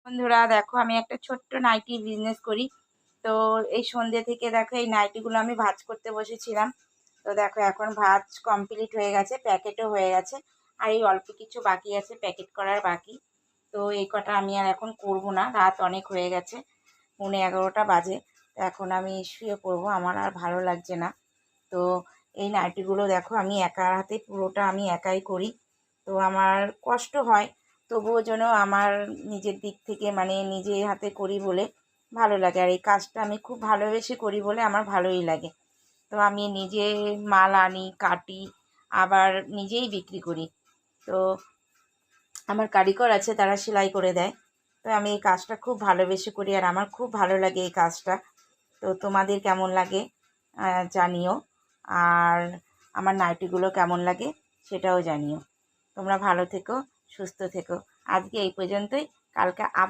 বন্ধুরা দেখো, আমি একটা ছোট্ট নাইটি বিজনেস করি। তো এই সন্ধ্যে থেকে দেখো এই নাইটিগুলো আমি ভাঁজ করতে বসেছিলাম। তো দেখো এখন ভাঁজ কমপ্লিট হয়ে গেছে, প্যাকেটও হয়ে গেছে, আর এই অল্প কিছু বাকি আছে প্যাকেট করার বাকি। তো এই কটা আমি আর এখন করব না, রাত অনেক হয়ে গেছে, 11:30 বাজে। তো এখন আমি শুয়ে পড়বো, আমার আর ভালো লাগছে না। তো এই নাইটিগুলো দেখো আমি একা হাতে পুরোটা আমি একাই করি। তো আমার কষ্ট হয়, তবুও যেন আমার নিজের দিক থেকে মানে নিজে হাতে করি বলে ভালো লাগে, আর এই কাজটা আমি খুব ভালোবেসে করি বলে আমার ভালোই লাগে। তো আমি নিজে মাল আনি, কাটি, আবার নিজেই বিক্রি করি। তো আমার কারিগর আছে, তারা সেলাই করে দেয়। তো আমি এই কাজটা খুব ভালোবেসে করি, আর আমার খুব ভালো লাগে এই কাজটা। তো তোমাদের কেমন লাগে জানিও, আর আমার নাইটিগুলো কেমন লাগে সেটাও জানিও। তোমরা ভালো থেকো, সুস্থ থেকো। আজকে এই পর্যন্তই, কালকে আবার